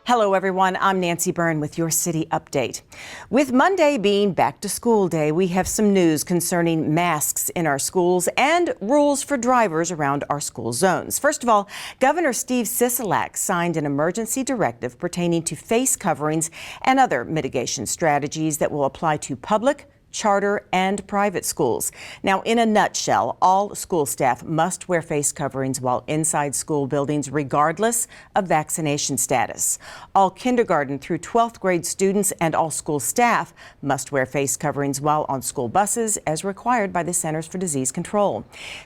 Hello everyone, I'm Nancy Byrne with your City Update. With Monday being back to school day, we have some news concerning masks in our schools and rules for drivers around our school zones. First of all, Governor Steve Sisolak signed an emergency directive pertaining to face coverings and other mitigation strategies that will apply to public, charter, and private schools. Now, in a nutshell, all school staff must wear face coverings while inside school buildings, regardless of vaccination status. All kindergarten through 12th grade students and all school staff must wear face coverings while on school buses, as required by the Centers for Disease Control.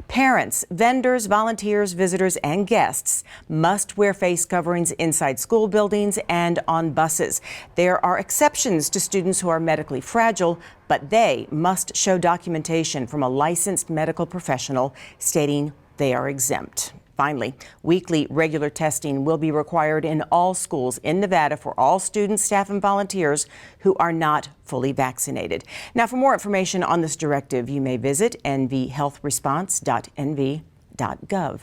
Parents, vendors, volunteers, visitors, and guests must wear face coverings inside school buildings and on buses. There are exceptions to students who are medically fragile, but they must show documentation from a licensed medical professional stating they are exempt. Finally, weekly regular testing will be required in all schools in Nevada for all students, staff, and volunteers who are not fully vaccinated. Now, for more information on this directive, you may visit nvhealthresponse.nv.gov.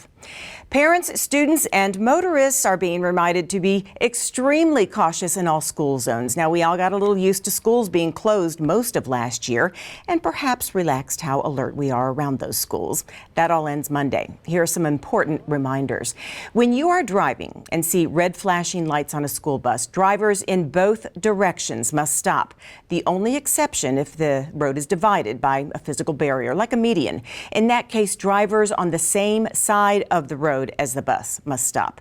Parents, students, and motorists are being reminded to be extremely cautious in all school zones. Now, we all got a little used to schools being closed most of last year and perhaps relaxed how alert we are around those schools. That all ends Monday. Here are some important reminders. When you are driving and see red flashing lights on a school bus, drivers in both directions must stop. The only exception if the road is divided by a physical barrier, like a median. In that case, drivers on the same side of the road as the bus must stop.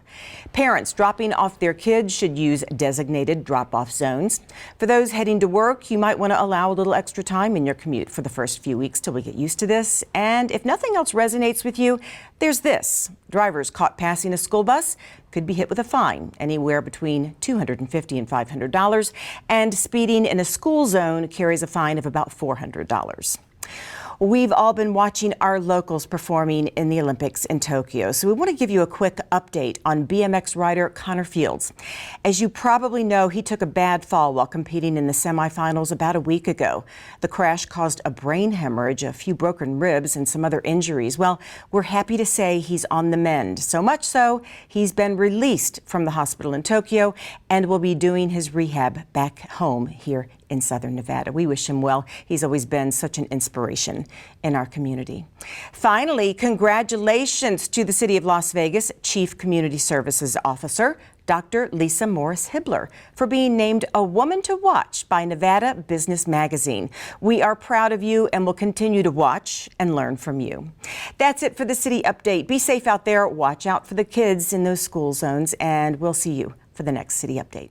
Parents dropping off their kids should use designated drop-off zones. For those heading to work, you might want to allow a little extra time in your commute for the first few weeks till we get used to this. And if nothing else resonates with you, there's this. Drivers caught passing a school bus could be hit with a fine anywhere between $250 and $500, and speeding in a school zone carries a fine of about $400. We've all been watching our locals performing in the Olympics in Tokyo, so we want to give you a quick update on BMX rider Connor Fields. As you probably know, he took a bad fall while competing in the semifinals about a week ago. The crash caused a brain hemorrhage, a few broken ribs, and some other injuries. Well, we're happy to say he's on the mend. So much so, he's been released from the hospital in Tokyo and will be doing his rehab back home here in Southern Nevada. We wish him well. He's always been such an inspiration in our community. Finally, congratulations to the City of Las Vegas Chief Community Services Officer, Dr. Lisa Morris-Hibbler, for being named a woman to watch by Nevada Business Magazine. We are proud of you and will continue to watch and learn from you. That's it for the City Update. Be safe out there. Watch out for the kids in those school zones, and we'll see you for the next City Update.